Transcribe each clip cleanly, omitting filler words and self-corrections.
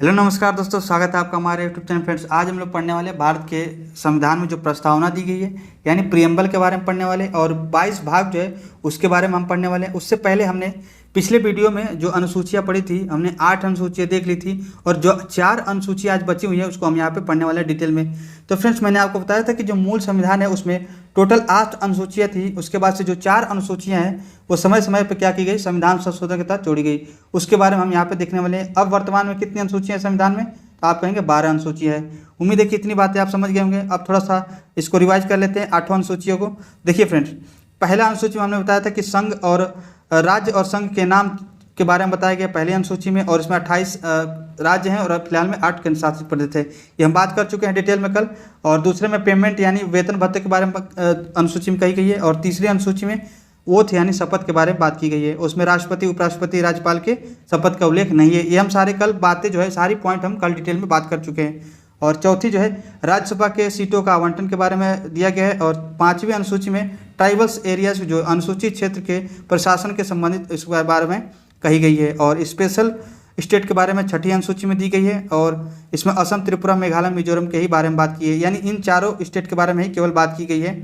Hello नमस्कार दोस्तों, स्वागत है आपका हमारे यूट्यूब चैनल। फ्रेंड्स, आज हम लोग पढ़ने वाले हैं भारत के संविधान में जो प्रस्तावना दी गई है, यानी प्रियम्बल के बारे में पढ़ने वाले, और 22 भाग जो है उसके बारे में हम पढ़ने वाले हैं। उससे पहले हमने पिछले वीडियो में जो अनुसूचियाँ पढ़ी थी, हमने 8 अनुसूचियाँ देख ली थी, और जो 4 अनुसूचियाँ आज बची हुई है उसको हम यहाँ पे पढ़ने वाले हैं डिटेल में। तो फ्रेंड्स, मैंने आपको बताया था कि जो मूल संविधान है उसमें टोटल 8 अनुसूचियाँ थी। उसके बाद से जो 4 अनुसूचियाँ हैं वो समय समय पर क्या की गई, संविधान संशोधन के तहत जोड़ी गई। उसके बारे में हम यहाँ पे देखने वाले हैं। अब वर्तमान में कितनी अनुसूचियाँ हैं संविधान में, तो आप कहेंगे 12 अनुसूचियाँ है। उम्मीद है कि इतनी बातें आप समझ गए होंगे। अब थोड़ा सा इसको रिवाइज कर लेते हैं 8 अनुसूचियों को। देखिए फ्रेंड्स, पहला अनुसूची में हमने बताया था कि संघ और राज्य और संघ के नाम के बारे में बताया गया पहली अनुसूची में, और इसमें 28 राज्य हैं और फिलहाल में 8 केंद्र शासित प्रदेश है। ये हम बात कर चुके हैं डिटेल में कल। और दूसरे में पेमेंट यानी वेतन भत्ते के बारे में अनुसूची में कही गई है। और तीसरी अनुसूची में ओथ यानी शपथ के बारे में बात की गई है। उसमें राष्ट्रपति, उपराष्ट्रपति, राज्यपाल के शपथ का उल्लेख नहीं है। ये हम सारे कल बातें जो है, सारी पॉइंट हम कल डिटेल में बात कर चुके हैं। और चौथी जो है राज्यसभा के सीटों का आवंटन के बारे में दिया गया है। और 5वीं अनुसूची में ट्राइबल्स एरियाज जो अनुसूचित क्षेत्र के प्रशासन के संबंधित इस बारे में कही गई है। और स्पेशल स्टेट के बारे में 6ठी अनुसूची में दी गई है। और इसमें असम, त्रिपुरा, मेघालय, मिजोरम के ही बारे में बात की है, यानी इन चारों स्टेट के बारे में ही केवल बात की गई है।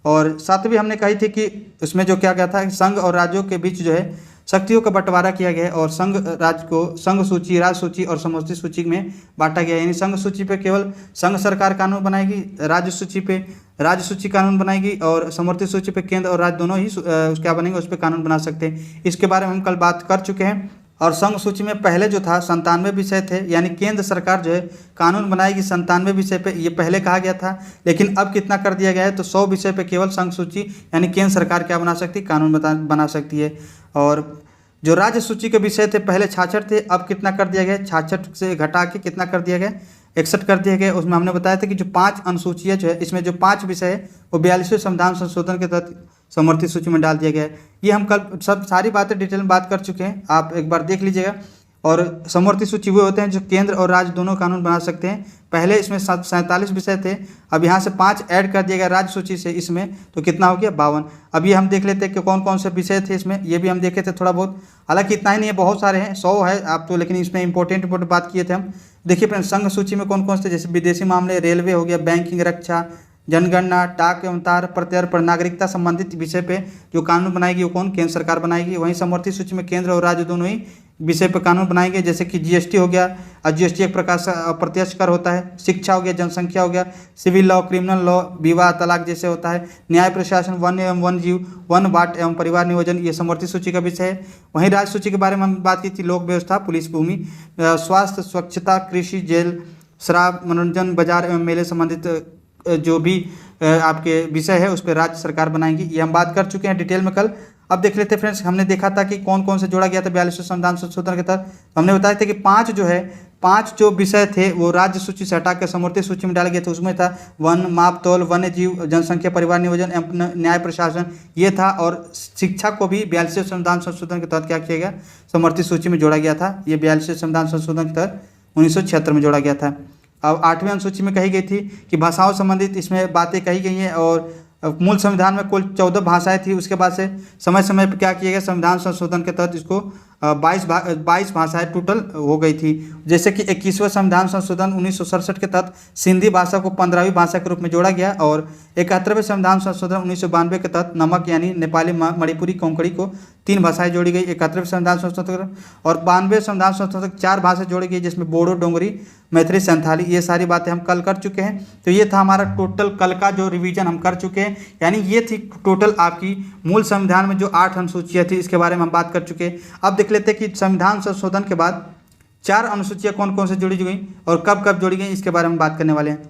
और 7वीं हमने कही थी कि उसमें जो क्या गया था कि संघ और राज्यों के बीच जो है शक्तियों का बंटवारा किया गया है, और संघ राज्य को संघ सूची, राज्य सूची और समष्टि सूची में बांटा गया है। यानी संघ सूची पे केवल संघ सरकार कानून बनाएगी, राज्य सूची पे राज्य सूची कानून बनाएगी, और समवर्ती सूची पे केंद्र और राज्य दोनों ही क्या बनेंगे, उस पर कानून बना सकते हैं। इसके बारे में हम कल बात कर चुके हैं। और संघ सूची में पहले जो था 97 विषय थे, यानी केंद्र सरकार जो है कानून बनाएगी 97 विषय पे, ये पहले कहा गया था। लेकिन अब कितना कर दिया गया है, तो 100 विषय पे केवल संघ सूची यानी केंद्र सरकार क्या बना सकती है, कानून बना सकती है। और जो राज्य सूची के विषय थे पहले 66 थे, अब कितना कर दिया गया, 66 से घटा के कितना कर दिया गया, 61 कर दिया गया। उसमें हमने बताया था कि जो 5 अनुसूचियाँ जो है, इसमें जो 5 विषय है वो 42वें संविधान संशोधन के तहत समर्थित सूची में डाल दिया गया है। ये हम कल सब सारी बातें डिटेल में बात कर चुके हैं, आप एक बार देख लीजिएगा। और समवर्ती सूची वो होते हैं जो केंद्र और राज्य दोनों कानून बना सकते हैं। पहले इसमें 47 विषय थे, अब यहाँ से 5 ऐड कर दिया गया राज्य सूची से इसमें, तो कितना हो गया 52। अब ये हम देख लेते हैं कि कौन कौन से विषय थे इसमें, ये भी हम देखे थे थोड़ा बहुत। हालांकि इतना ही नहीं है, बहुत सारे हैं, 100 है आप तो, लेकिन इसमें इंपॉर्टेंट बात किए थे हम। देखिए फ्रेंड्स, संघ सूची में कौन कौन से, जैसे विदेशी मामले, रेलवे हो गया, बैंकिंग, रक्षा, जनगणना, डाक एवं तार, प्रत्यर्पण, नागरिकता संबंधित विषय पे जो कानून बनाएगी वो कौन, केंद्र सरकार बनाएगी। वहीं समवर्ती सूची में केंद्र और राज्य दोनों ही विषय पर कानून बनाएंगे, जैसे कि जीएसटी हो गया, और जीएसटी एक प्रकार से अप्रत्यक्ष कर होता है। शिक्षा हो गया, जनसंख्या हो गया, सिविल लॉ, क्रिमिनल लॉ, विवाह, तलाक जैसे होता है। न्याय प्रशासन, वन एवं वन जीव, वन, वाट एवं परिवार नियोजन, ये समवर्ती सूची का विषय है। वहीं राज्य सूची के बारे में हम बात की थी, लोक व्यवस्था, पुलिस, भूमि, स्वास्थ्य, स्वच्छता, कृषि, जेल, शराब, मनोरंजन, बाजार एवं मेले संबंधित जो भी आपके विषय है उस पर राज्य सरकार बनाएंगी। ये हम बात कर चुके हैं डिटेल में कल। अब देख लेते हैं फ्रेंड्स, हमने देखा था कि कौन कौन से जोड़ा गया था 42वें संविधान संशोधन के तहत। हमने बताया था कि 5 जो है, 5 जो विषय थे वो राज्य सूची से हटा के समवर्ती सूची में डाले गए थे। उसमें था वन, माप तौल, वन्य जीव, जनसंख्या, परिवार नियोजन एवं न्याय प्रशासन, ये था। और शिक्षा को भी 42वें संविधान संशोधन के तहत क्या किया गया, समवर्ती सूची में जोड़ा गया था। ये 42वें संविधान संशोधन के तहत 1976 में जोड़ा गया था। अब 8वीं अनुसूची में कही गई थी कि भाषाओं संबंधित इसमें बातें कही गई हैं। और मूल संविधान में कुल 14 भाषाएं थी। उसके बाद से समय समय पर क्या किया गया, संविधान संशोधन के तहत इसको 22 भाषाएं टोटल हो गई थी। जैसे कि 21वें संविधान संशोधन 1967 के तहत सिंधी भाषा को 15वीं भाषा के रूप में जोड़ा गया। और 71वें संविधान संशोधन 1992 के तहत नमक यानी नेपाली, मणिपुरी, कोंकणी को 3 भाषाएं जोड़ी गई 71वें संविधान संशोधन। और 92वें संविधान संशोधन 4 भाषाएं जोड़ी गई, जिसमें बोडो, डोंगरी, मैथिली, संथाली। ये सारी बातें हम कल कर चुके हैं। तो ये था हमारा टोटल कल का जो रिवीजन हम कर चुके हैं। यानी ये थी टोटल आपकी मूल संविधान में जो 8 अनुसूचियाँ थी, इसके बारे में हम बात कर चुके हैं। अब देख लेते हैं कि संविधान संशोधन के बाद 4 अनुसूचियाँ कौन कौन से जोड़ी गई और कब कब जोड़ी गई, इसके बारे में बात करने वाले हैं।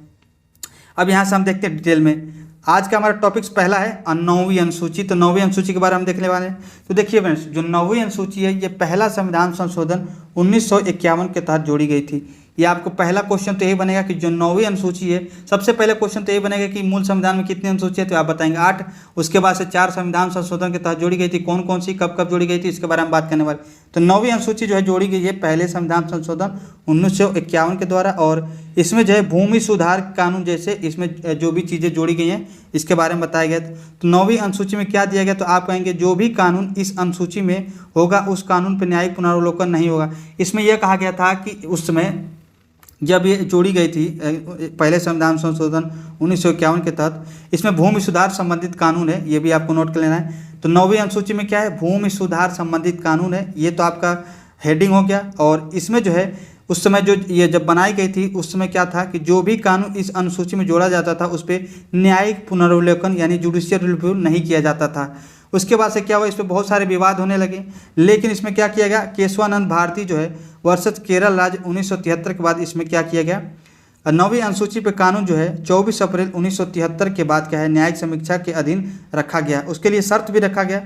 अब यहाँ से हम देखते हैं डिटेल में। आज का हमारा टॉपिक्स पहला है 9वीं अनुसूची। तो 9वीं अनुसूची के बारे में हम देखने वाले हैं। तो देखिए फ्रेंड्स, जो 9वीं अनुसूची है ये पहला संविधान संशोधन 1951 के तहत जोड़ी गई थी। ये आपको पहला क्वेश्चन तो यही बनेगा कि जो 9वीं अनुसूची है, सबसे पहले क्वेश्चन तो यही बनेगा कि मूल संविधान में कितनी अनुसूची है, तो आप बताएंगे 8। उसके बाद से 4 संविधान संशोधन के तहत जोड़ी गई थी, कौन कौन सी, कब कब जोड़ी गई थी, इसके बारे में बात करने वाले। तो 9वीं अनुसूची जो है जोड़ी गई है पहले संविधान संशोधन 1951 के द्वारा। और इसमें जो है भूमि सुधार कानून जैसे इसमें जो भी चीज़ें जोड़ी गई हैं इसके बारे में बताया गया। तो 9वीं अनुसूची में क्या दिया गया, तो आप कहेंगे जो भी कानून इस अनुसूची में होगा उस कानून पर न्यायिक पुनरावलोकन नहीं होगा। इसमें यह कहा गया था कि उस समय जब ये जोड़ी गई थी पहले संविधान संशोधन 1951 के तहत, इसमें भूमि सुधार संबंधित कानून है, ये भी आपको नोट कर लेना है। तो 9वीं अनुसूची में क्या है, भूमि सुधार संबंधित कानून है, ये तो आपका हेडिंग हो गया। और इसमें जो है उस समय जो ये जब बनाई गई थी उस समय क्या था कि जो भी कानून इस अनुसूची में जोड़ा जाता था उस पर न्यायिक पुनर्विलोकन यानी जुडिशियल रिव्यू नहीं किया जाता था। उसके बाद से क्या हुआ, इस पर बहुत सारे विवाद होने लगे, लेकिन इसमें क्या किया गया, केशवानंद भारती जो है वर्षज केरल राज्य 1973 के बाद इसमें क्या किया गया, 9वीं अनुसूची पे कानून जो है 24 अप्रैल 1973 के बाद क्या है न्यायिक समीक्षा के अधीन रखा गया। उसके लिए शर्त भी रखा गया।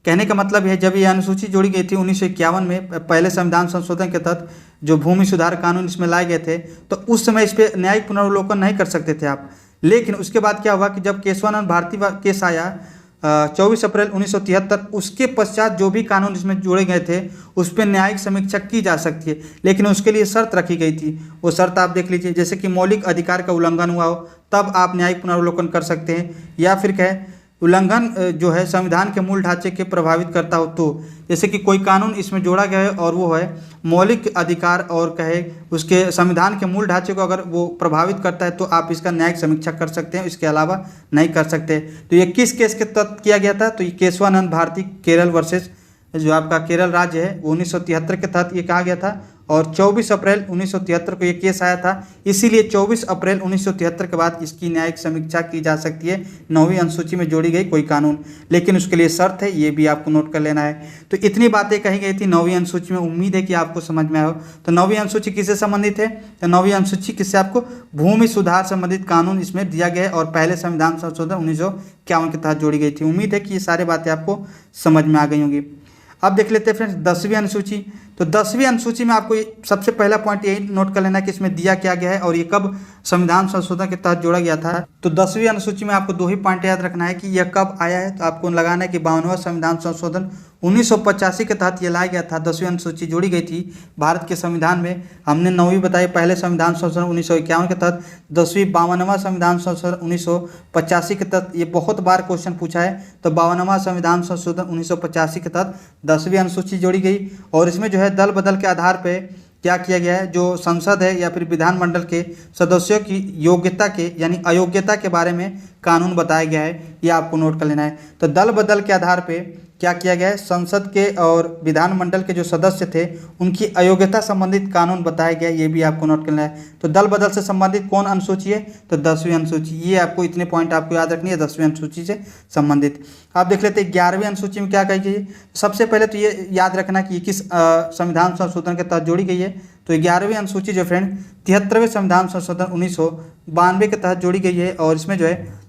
कहने का मतलब है जब ये अनुसूची जोड़ी गई थी 1951 में पहले संविधान संशोधन के तहत जो भूमि सुधार कानून इसमें लाए गए थे, तो उस समय इस पर न्यायिक पुनर्विलोकन नहीं कर सकते थे आप। लेकिन उसके बाद क्या हुआ कि जब केशवानंद भारती केस आया 24 अप्रैल 1973, उसके पश्चात जो भी कानून इसमें जोड़े गए थे उस पर न्यायिक समीक्षा की जा सकती है, लेकिन उसके लिए शर्त रखी गई थी। वो शर्त आप देख लीजिए, जैसे कि मौलिक अधिकार का उल्लंघन हुआ हो तब आप न्यायिक पुनर्विलोकन कर सकते हैं, या फिर कहे उल्लंघन जो है संविधान के मूल ढांचे के प्रभावित करता हो, तो जैसे कि कोई कानून इसमें जोड़ा गया है और वो है मौलिक अधिकार और कहे उसके संविधान के मूल ढांचे को अगर वो प्रभावित करता है तो आप इसका न्यायिक समीक्षा कर सकते हैं, इसके अलावा नहीं कर सकते। तो ये किस केस के तहत किया गया था, तो ये केशवानंद भारती केरल वर्सेस जो आपका केरल राज्य है 1973 के तहत ये कहा गया था। और 24 अप्रैल 1973 को ये केस आया था, इसीलिए 24 अप्रैल 1973 के बाद इसकी न्यायिक समीक्षा की जा सकती है 9वीं अनुसूची में जोड़ी गई कोई कानून, लेकिन उसके लिए शर्त है, ये भी आपको नोट कर लेना है। तो इतनी बातें कही गई थी 9वीं अनुसूची में, उम्मीद है कि आपको समझ में आया हो। तो 9वीं अनुसूची किससे संबंधित है, तो 9वीं अनुसूची किससे, आपको भूमि सुधार संबंधित कानून इसमें दिया गया है और पहले संविधान संशोधन 1951 के तहत जोड़ी गई थी। उम्मीद है कि ये सारी बातें आपको समझ में आ गई होंगी। अब देख लेते हैं फ्रेंड्स 10वीं अनुसूची। तो 10वीं अनुसूची में आपको सबसे पहला पॉइंट यही नोट कर लेना है कि इसमें दिया क्या गया है और ये कब संविधान संशोधन के तहत जोड़ा गया था। तो 10वीं अनुसूची में आपको 2 ही पॉइंट याद रखना है कि यह कब आया है, तो आपको लगाना है कि 52वां संविधान संशोधन 1985 के तहत ये लाया गया था। 10वीं अनुसूची जोड़ी गई थी भारत के संविधान में। हमने 9वीं बताई पहले संविधान संशोधन 1951 के तहत, 10वीं 52वां संविधान संशोधन 1985 के तहत। ये बहुत बार क्वेश्चन पूछा है, तो 52वां संविधान संशोधन 1985 के तहत 10वीं अनुसूची जोड़ी गई। और इसमें जो है दल बदल के आधार पर क्या किया गया है, जो संसद है या फिर विधानमंडल के सदस्यों की योग्यता के यानी अयोग्यता के बारे में कानून बताया गया है, ये आपको नोट कर लेना है। तो दल बदल के आधार पे क्या किया गया है, संसद के और विधानमंडल के जो सदस्य थे उनकी अयोग्यता संबंधित कानून बताया गया, ये भी आपको नोट करना है। तो दल बदल से संबंधित कौन अनुसूची है, तो 10वीं अनुसूची। ये आपको इतने पॉइंट आपको याद रखनी है 10वीं अनुसूची से संबंधित। आप देख लेते हैं 11वीं अनुसूची में क्या कही गई है। सबसे पहले तो ये याद रखना कि किस संविधान संशोधन के तहत जोड़ी गई है। तो 11वीं अनुसूची जो फ्रेंड 73वें संविधान संशोधन 1992 के तहत जोड़ी गई है और इसमें जो है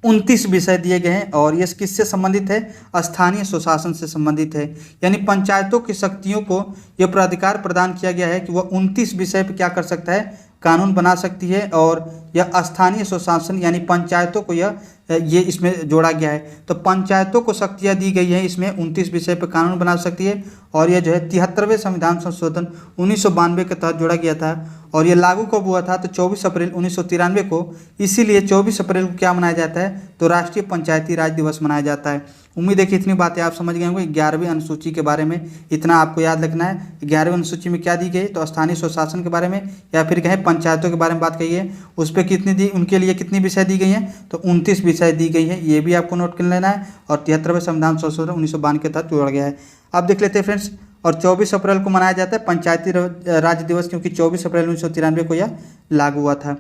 29 विषय दिए गए हैं। और ये किससे संबंधित है, स्थानीय स्वशासन से संबंधित है, यानी पंचायतों की शक्तियों को यह प्राधिकार प्रदान किया गया है कि वह 29 विषय पर क्या कर सकता है, कानून बना सकती है। और यह स्थानीय स्वशासन यानी पंचायतों को ये इसमें जोड़ा गया है। तो पंचायतों को शक्तियाँ दी गई हैं, इसमें 29 विषय पर कानून बना सकती है। और यह जो है 73वें संविधान संशोधन 1992 के तहत जोड़ा गया था और ये लागू कब हुआ था, तो 24 अप्रैल 1993 को। इसीलिए 24 अप्रैल को क्या मनाया जाता है, तो राष्ट्रीय पंचायती राज दिवस मनाया जाता है। उम्मीद है कि इतनी बातें आप समझ गए होंगे। 11वीं अनुसूची के बारे में इतना आपको याद रखना है। 11वीं अनुसूची में क्या दी गई, तो स्थानीय स्वशासन के बारे में या फिर कहें पंचायतों के बारे में बात कही है। उस पर कितनी दी, उनके लिए कितनी विषय दी गई हैं, तो 29 विषय दी गई है, ये भी आपको नोट कर लेना है। और 73वें संविधान संशोधन 1992 के तहत जोड़ा गया है। अब देख लेते हैं फ्रेंड्स। और 24 अप्रैल को मनाया जाता है पंचायती राज दिवस, क्योंकि 24 अप्रैल 1993 को यह लागू हुआ था।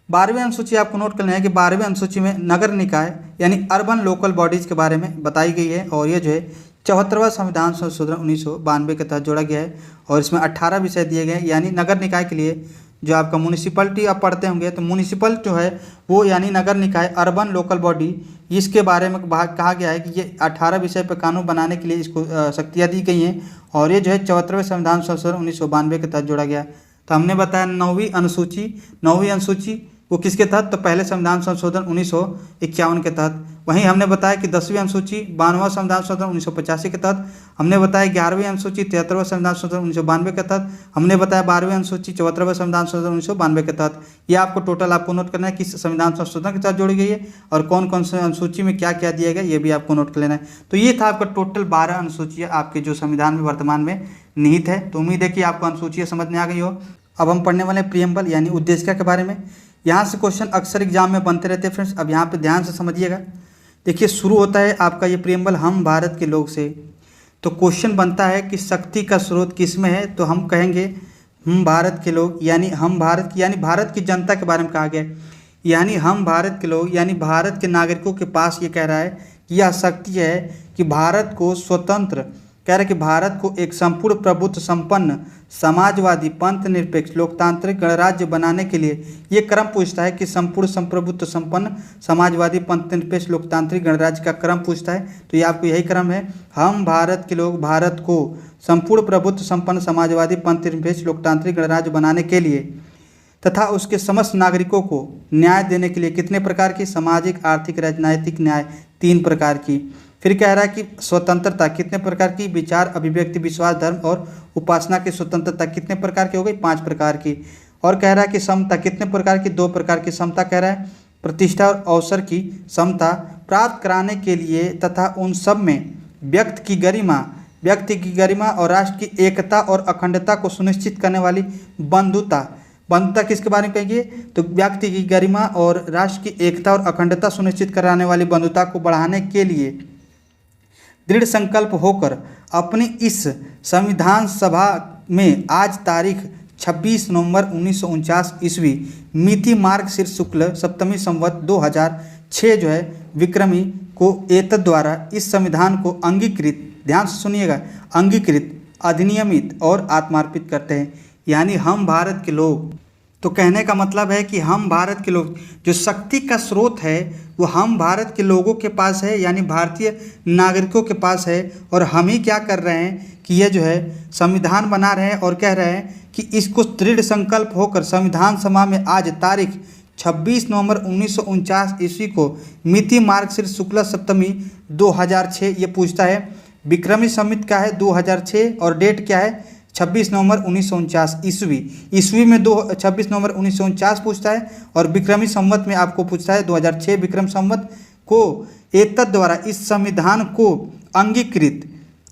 12वीं अनुसूची आपको नोट करना है कि 12वीं अनुसूची में नगर निकाय यानी अर्बन लोकल बॉडीज़ के बारे में बताई गई है। और ये जो है 74वां संविधान संशोधन 1992 के तहत जोड़ा गया है और इसमें 18 विषय दिए गए हैं। यानी नगर निकाय के लिए जो आपका म्यूनिसिपलिटी आप पढ़ते होंगे, तो म्यूनिसिपल जो है वो यानी नगर निकाय अर्बन लोकल बॉडी, इसके बारे में कहा गया है कि ये 18 विषय पर कानून बनाने के लिए इसको शक्तियाँ दी गई हैं। और ये जो है 74वें संविधान संशोधन 1992 के तहत जोड़ा गया। तो हमने बताया 9वीं अनुसूची वो किसके तहत, तो पहले संविधान संशोधन 1951 के तहत। वहीं हमने बताया कि 10वीं अनुसूची 92वां संविधान संशोधन 1985 के तहत। हमने बताया 11वीं अनुसूची 73वां संविधान संशोधन 1992 के तहत। हमने बताया 12वीं अनुसूची 74वां संविधान संशोधन 1992 के तहत। ये आपको टोटल आपको नोट करना है कि संविधान संशोधन के तहत जोड़ी गई है और कौन कौन से अनुसूची में क्या क्या दिया गया, ये भी आपको नोट कर लेना है। तो ये था आपका टोटल 12 अनुसूचियाँ आपके जो संविधान में वर्तमान में निहित है। तो उम्मीद है कि आपको अनुसूचियाँ समझ में आ गई हो। अब हम पढ़ने वाले प्रियम्बल यानी उद्देशिका के बारे में। यहाँ से क्वेश्चन अक्सर एग्जाम में बनते रहते हैं फ्रेंड्स। अब यहाँ पे ध्यान से समझिएगा। देखिए शुरू होता है आपका ये प्रियम्बल हम भारत के लोग से। तो क्वेश्चन बनता है कि शक्ति का स्रोत किस में है, तो हम कहेंगे हम भारत के लोग, यानी हम भारत की यानी भारत की जनता के बारे में कहा गया है। यानी हम भारत के लोग यानी भारत के नागरिकों के पास ये कह रहा है कि यह शक्ति है कि भारत को स्वतंत्र, कह रहा है कि भारत को एक संपूर्ण प्रभुत्व संपन्न समाजवादी पंथ निरपेक्ष लोकतांत्रिक गणराज्य बनाने के लिए ये क्रम पूछता है कि संपूर्ण संप्रभुत्व संपन्न समाजवादी पंथ निरपेक्ष लोकतांत्रिक गणराज्य का क्रम पूछता है। तो ये आपको यही क्रम है, हम भारत के लोग भारत को संपूर्ण प्रभुत्व संपन्न समाजवादी पंथ निरपेक्ष लोकतांत्रिक गणराज्य बनाने के लिए तथा उसके समस्त नागरिकों को न्याय देने के लिए कितने प्रकार की, सामाजिक आर्थिक राजनीतिक न्याय 3 प्रकार की। फिर कह रहा है कि स्वतंत्रता कितने प्रकार की, विचार अभिव्यक्ति विश्वास धर्म और उपासना की स्वतंत्रता कितने प्रकार की हो गई, 5 प्रकार की। और कह रहा है कि समता कितने प्रकार की, 2 प्रकार की समता कह रहा है। प्रतिष्ठा और अवसर की समता प्राप्त कराने के लिए तथा उन सब में व्यक्ति की गरिमा और राष्ट्र की एकता और अखंडता को सुनिश्चित करने वाली बंधुता किसके बारे में कहेंगे, तो व्यक्ति की गरिमा और राष्ट्र की एकता और अखंडता सुनिश्चित कराने वाली बंधुता को बढ़ाने के लिए दृढ़ संकल्प होकर अपनी इस संविधान सभा में आज तारीख 26 नवंबर 1949 ईस्वी मिति मार्गशीर्ष शुक्ल सप्तमी संवत 2006 जो है विक्रमी को एतद द्वारा इस संविधान को अंगीकृत, ध्यान से सुनिएगा, अंगीकृत, अधिनियमित और आत्मार्पित करते हैं। यानी हम भारत के लोग, तो कहने का मतलब है कि हम भारत के लोग, जो शक्ति का स्रोत है वो हम भारत के लोगों के पास है, यानी भारतीय नागरिकों के पास है। और हम ही क्या कर रहे हैं कि ये जो है संविधान बना रहे हैं और कह रहे हैं कि इसको दृढ़ संकल्प होकर संविधान सभा में आज तारीख 26 नवंबर 1949 ईस्वी को मिति मार्गशीर्ष शुक्ला सप्तमी 2006 ये पूछता है। विक्रमी संवत का है 2006 और डेट क्या है 26 नवंबर 1949 ईस्वी में 26 नवंबर 1949 पूछता है। और विक्रमी संवत में आपको पूछता है 2006 विक्रम संवत को एतद द्वारा इस संविधान को अंगीकृत,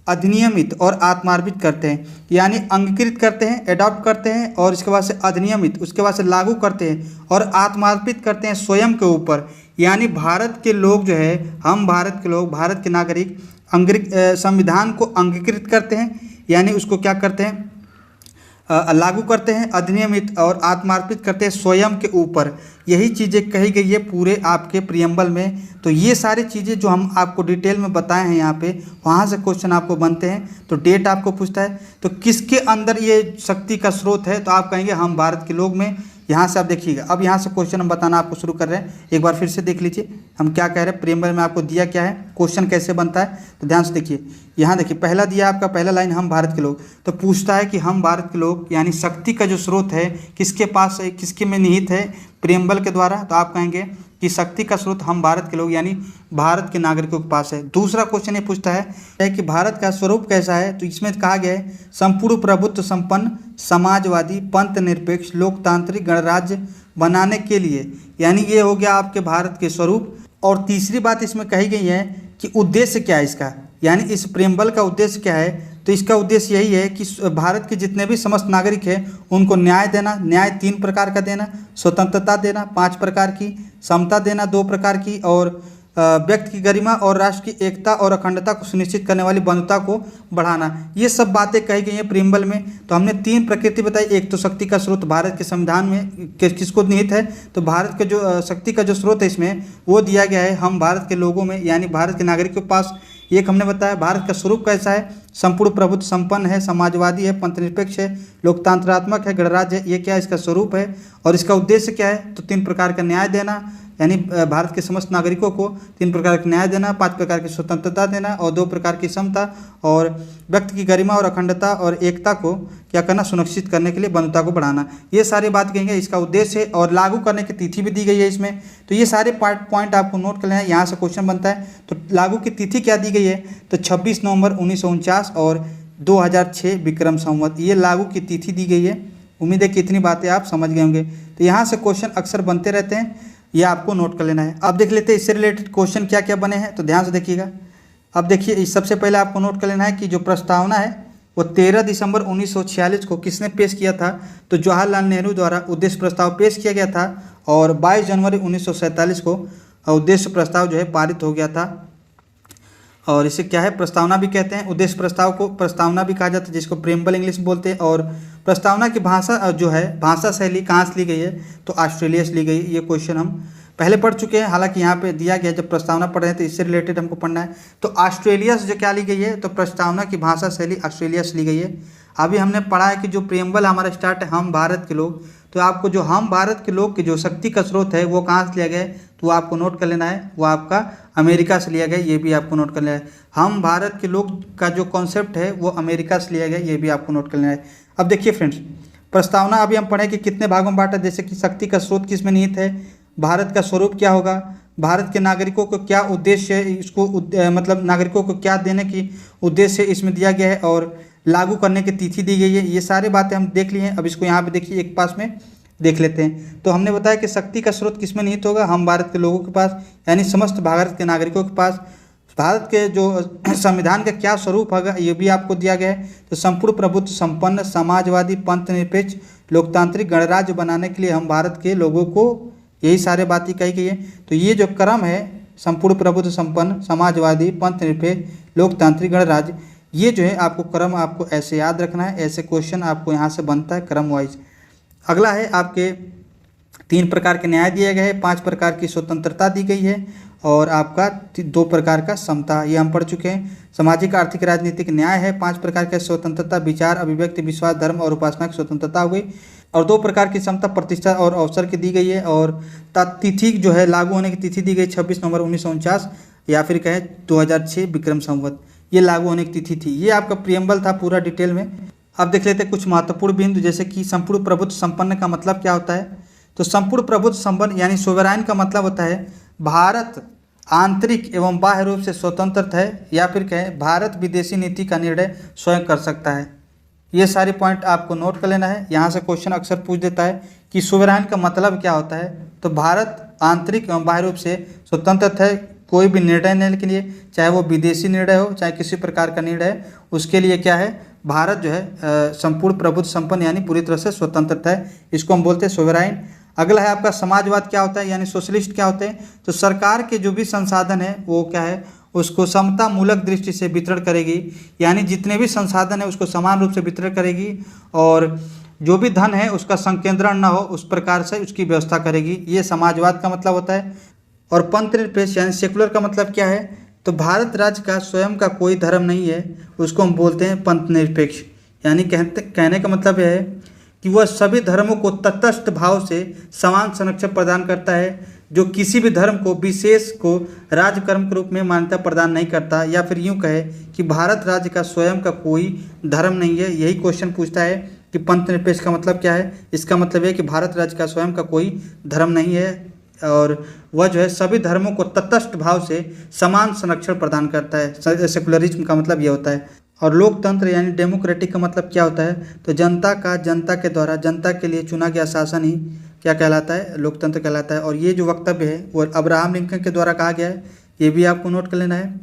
अधिनियमित और आत्मार्पित करते हैं। यानी अंगीकृत करते हैं, एडॉप्ट करते हैं, और इसके बाद से अधिनियमित, उसके बाद से लागू करते हैं और आत्मार्पित करते हैं स्वयं के ऊपर। यानी भारत के लोग जो है, हम भारत के लोग, भारत के नागरिक संविधान को अंगीकृत करते हैं, यानी उसको क्या करते हैं, लागू करते हैं, अधिनियमित और आत्मार्पित करते हैं स्वयं के ऊपर। यही चीज़ें कही गई है पूरे आपके प्रियम्बल में। तो ये सारी चीज़ें जो हम आपको डिटेल में बताए हैं यहाँ पे, वहाँ से क्वेश्चन आपको बनते हैं। तो डेट आपको पूछता है, तो किसके अंदर ये शक्ति का स्रोत है, तो आप कहेंगे हम भारत के लोग में। यहाँ से आप देखिएगा, अब यहाँ से क्वेश्चन हम बताना आपको शुरू कर रहे हैं। एक बार फिर से देख लीजिए हम क्या कह रहे हैं, प्रियम्बल में आपको दिया क्या है, क्वेश्चन कैसे बनता है। तो ध्यान से देखिए, यहाँ देखिए पहला दिया आपका, पहला लाइन हम भारत के लोग, तो पूछता है कि हम भारत के लोग यानी शक्ति का जो स्रोत है किसके पास है, किसके में निहित है, प्रियम्बल के द्वारा। तो आप कहेंगे कि शक्ति का स्रोत हम भारत के लोग यानी भारत के नागरिकों के पास है। दूसरा क्वेश्चन ये पूछता है कि भारत का स्वरूप कैसा है, तो इसमें कहा गया है संपूर्ण प्रभुत्व संपन्न समाजवादी पंथ निरपेक्ष लोकतांत्रिक गणराज्य बनाने के लिए, यानी ये हो गया आपके भारत के स्वरूप। और तीसरी बात इसमें कही गई है कि उद्देश्य क्या है इसका, यानी इस प्रियम्बल का उद्देश्य क्या है। तो इसका उद्देश्य यही है कि भारत के जितने भी समस्त नागरिक हैं उनको न्याय देना, न्याय 3 प्रकार का देना, स्वतंत्रता देना 5 प्रकार की, समता देना 2 प्रकार की, और व्यक्ति की गरिमा और राष्ट्र की एकता और अखंडता को सुनिश्चित करने वाली बंधुता को बढ़ाना। ये सब बातें कही गई हैं प्रियम्बल में। तो हमने 3 प्रकृति बताई, एक तो शक्ति का स्रोत भारत के संविधान में किसको निहित है, तो भारत के जो शक्ति का जो स्रोत है इसमें वो दिया गया है हम भारत के लोगों में यानी भारत के नागरिकों के पास। एक हमने बताया भारत का स्वरूप कैसा है, संपूर्ण प्रभुत्व संपन्न है, समाजवादी है, पंथनिरपेक्ष है, लोकतंत्रात्मक है, गणराज्य है, ये क्या इसका स्वरूप है। और इसका उद्देश्य क्या है, तो 3 प्रकार का न्याय देना, यानी भारत के समस्त नागरिकों को 3 प्रकार का न्याय देना, 5 प्रकार की स्वतंत्रता देना और 2 प्रकार की समता और व्यक्ति की गरिमा और अखंडता और एकता को क्या करना, सुनिश्चित करने के लिए बंधुता को बढ़ाना। ये सारी बात कहेंगे, इसका उद्देश्य है और लागू करने की तिथि भी दी गई है इसमें। तो ये सारे पॉइंट आपको नोट कर लेना है, यहाँ से क्वेश्चन बनता है। तो लागू की तिथि क्या दी गई है, तो 26 नवंबर 1949 और 2006 विक्रम संवत, ये लागू की तिथि दी गई है। उम्मीद है कि इतनी बातें आप समझ गए होंगे। तो यहाँ से क्वेश्चन अक्सर बनते रहते हैं, ये आपको नोट कर लेना है। अब देख लेते हैं इससे रिलेटेड क्वेश्चन क्या क्या बने हैं, तो ध्यान से देखिएगा। अब देखिए, सबसे पहले आपको नोट कर लेना है कि जो प्रस्तावना है वो 13 दिसंबर 1946 को किसने पेश किया था, तो जवाहरलाल नेहरू द्वारा उद्देश्य प्रस्ताव पेश किया गया था और 22 जनवरी 1947 को उद्देश्य प्रस्ताव जो है पारित हो गया था। और इसे क्या है, प्रस्तावना भी कहते हैं। उद्देश्य प्रस्ताव को प्रस्तावना भी कहा जाता है, जिसको प्रेम्बल इंग्लिश में बोलते हैं। और प्रस्तावना की भाषा जो है, भाषा शैली कहाँ से ली गई है, तो ऑस्ट्रेलिया से ली गई। ये क्वेश्चन हम पहले पढ़ चुके हैं, हालांकि यहाँ पे दिया गया, जब प्रस्तावना पढ़ रहे हैं तो इससे रिलेटेड हमको पढ़ना है। तो ऑस्ट्रेलिया से जो क्या ली गई है, तो प्रस्तावना की भाषा शैली ऑस्ट्रेलिया से ली गई है। अभी हमने पढ़ा है कि जो प्रेम्बल हमारा स्टार्ट है, हम भारत के लोग, तो आपको जो हम भारत के लोग की जो शक्ति का स्रोत है वो कहाँ से लिया गया है, तो वो आपको नोट कर लेना है, वो आपका अमेरिका से लिया गया, ये भी आपको नोट कर लेना है। हम भारत के लोग का जो कॉन्सेप्ट है वो अमेरिका से लिया गया, ये भी आपको नोट कर लेना है। अब देखिए फ्रेंड्स, प्रस्तावना अभी हम पढ़े कि कितने भागों में बांटा, जैसे कि शक्ति का स्रोत किस में निहित है, भारत का स्वरूप क्या होगा, भारत के नागरिकों को क्या उद्देश्य है, इसको मतलब नागरिकों को क्या देने की उद्देश्य इसमें दिया गया है और लागू करने की तिथि दी गई है। ये सारी बातें हम देख लिए हैं। अब इसको यहाँ पे देखिए, एक पास में देख लेते हैं। तो हमने बताया कि शक्ति का स्रोत किस में निहित होगा, हम भारत के लोगों के पास, यानी समस्त भारत के नागरिकों के पास। भारत के जो संविधान का क्या स्वरूप होगा, ये भी आपको दिया गया है। तो संपूर्ण प्रभुत्व संपन्न समाजवादी पंथ निरपेक्ष लोकतांत्रिक गणराज्य बनाने के लिए हम भारत के लोगों को, यही सारे बातें कही गई है। तो ये जो क्रम है, संपूर्ण प्रभुत्व संपन्न समाजवादी पंथ निरपेक्ष लोकतांत्रिक गणराज्य, ये जो है आपको क्रम आपको ऐसे याद रखना है। ऐसे क्वेश्चन आपको यहाँ से बनता है क्रम वाइज। अगला है आपके 3 प्रकार के न्याय दिए गए हैं, 5 प्रकार की स्वतंत्रता दी गई है और आपका 2 प्रकार का समता, ये हम पढ़ चुके हैं। सामाजिक आर्थिक राजनीतिक न्याय है, 5 प्रकार का स्वतंत्रता, विचार अभिव्यक्ति विश्वास धर्म और उपासना की स्वतंत्रता हो गई और 2 प्रकार की समता प्रतिष्ठा और अवसर की दी गई है। और तिथि जो है, लागू होने की तिथि दी गई 26 नवंबर 1949 या फिर कहें 2006 विक्रम संवत, ये लागू होने की तिथि थी। ये आपका प्रियम्बल था पूरा डिटेल में। अब देख लेते हैं कुछ महत्वपूर्ण बिंदु, जैसे कि संपूर्ण प्रभुत्व संपन्न का मतलब क्या होता है, तो संपूर्ण प्रभुत्व संपन्न यानी सोवराइन का मतलब होता है भारत आंतरिक एवं बाह्य रूप से स्वतंत्र है, या फिर कहें भारत विदेशी नीति का निर्णय स्वयं कर सकता है। ये सारे पॉइंट आपको नोट कर लेना है। यहाँ से क्वेश्चन अक्सर पूछ देता है कि सोवराइन का मतलब क्या होता है, तो भारत आंतरिक एवं बाह्य रूप से स्वतंत्र है, कोई भी निर्णय लेने के लिए, चाहे वो विदेशी निर्णय हो चाहे किसी प्रकार का निर्णय है, उसके लिए क्या है, भारत जो है संपूर्ण प्रभुत्व संपन्न यानी पूरी तरह से स्वतंत्र है, इसको हम बोलते हैं सोवराइन। अगला है आपका समाजवाद क्या होता है, यानी सोशलिस्ट क्या होते हैं, तो सरकार के जो भी संसाधन है वो क्या है, उसको समता मूलक दृष्टि से वितरण करेगी, यानी जितने भी संसाधन है उसको समान रूप से वितरण करेगी और जो भी धन है उसका संकेंद्रण न हो, उस प्रकार से उसकी व्यवस्था करेगी, ये समाजवाद का मतलब होता है। और पंथ निरपेक्ष यानी सेकुलर का मतलब क्या है, तो भारत राज्य का स्वयं का कोई धर्म नहीं है, उसको हम बोलते हैं पंथ निरपेक्ष, यानी कहने का मतलब यह है कि वह सभी धर्मों को तटस्थ भाव से समान संरक्षण प्रदान करता है, जो किसी भी धर्म को विशेष को राजकर्म के रूप में मान्यता प्रदान नहीं करता, या फिर यूँ कहे कि भारत राज्य का स्वयं का कोई धर्म नहीं है। यही क्वेश्चन पूछता है कि पंथ निरपेक्ष का मतलब क्या है, इसका मतलब है कि भारत राज्य का स्वयं का कोई धर्म नहीं है और वह जो है सभी धर्मों को तटस्थ भाव से समान संरक्षण प्रदान करता है। सेकुलरिज्म का मतलब ये होता है। और लोकतंत्र यानी डेमोक्रेटिक का मतलब क्या होता है, तो जनता का जनता के द्वारा जनता के लिए चुना गया शासन ही क्या कहलाता है, लोकतंत्र कहलाता है। और ये जो वक्तव्य है वो अब्राहम लिंकन के द्वारा कहा गया है, ये भी आपको नोट कर लेना है।